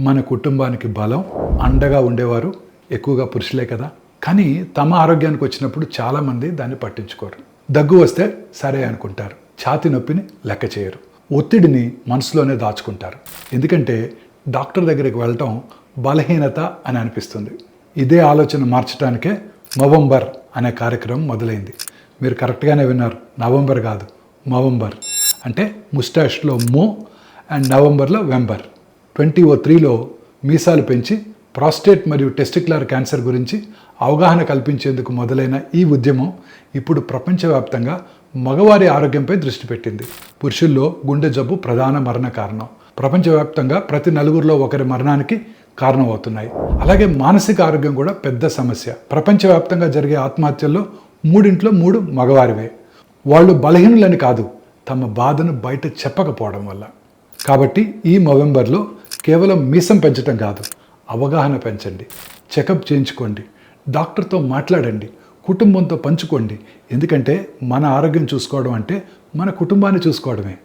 మన కుటుంబానికి బలం అండగా ఉండేవారు ఎక్కువగా పురుషులే కదా. కానీ తమ ఆరోగ్యానికి వచ్చినప్పుడు చాలామంది దాన్ని పట్టించుకోరు. దగ్గు వస్తే సరే అనుకుంటారు, ఛాతీ నొప్పిని లెక్క చేయరు, ఒత్తిడిని మనసులోనే దాచుకుంటారు. ఎందుకంటే డాక్టర్ దగ్గరికి వెళ్ళటం బలహీనత అని అనిపిస్తుంది. ఇదే ఆలోచన మార్చడానికే నవంబర్ అనే కార్యక్రమం మొదలైంది. మీరు కరెక్ట్గానే విన్నారు, నవంబర్ కాదు నవంబర్. అంటే ముస్టాష్లో మో అండ్ నవంబర్లో వెంబర్. 2003లో మీసాలు పెంచి ప్రాస్టేట్ మరియు టెస్టిక్యులర్ క్యాన్సర్ గురించి అవగాహన కల్పించేందుకు మొదలైన ఈ ఉద్యమం ఇప్పుడు ప్రపంచవ్యాప్తంగా మగవారి ఆరోగ్యంపై దృష్టి పెట్టింది. పురుషుల్లో గుండె జబ్బు ప్రధాన మరణ కారణం. ప్రపంచవ్యాప్తంగా ప్రతి నలుగురిలో ఒకరి మరణానికి కారణమవుతున్నాయి. అలాగే మానసిక ఆరోగ్యం కూడా పెద్ద సమస్య. ప్రపంచవ్యాప్తంగా జరిగే ఆత్మహత్యల్లో 3 మగవారివే. వాళ్ళు బలహీనులని కాదు, తమ బాధను బయట చెప్పకపోవడం వల్ల. కాబట్టి ఈ నవంబర్లో కేవలం మీసం పెంచడం కాదు, అవగాహన పెంచండి, చెకప్ చేయించుకోండి, డాక్టర్తో మాట్లాడండి, కుటుంబంతో పంచుకోండి. ఎందుకంటే మన ఆరోగ్యం చూసుకోవడం అంటే మన కుటుంబాన్ని చూసుకోవడమే.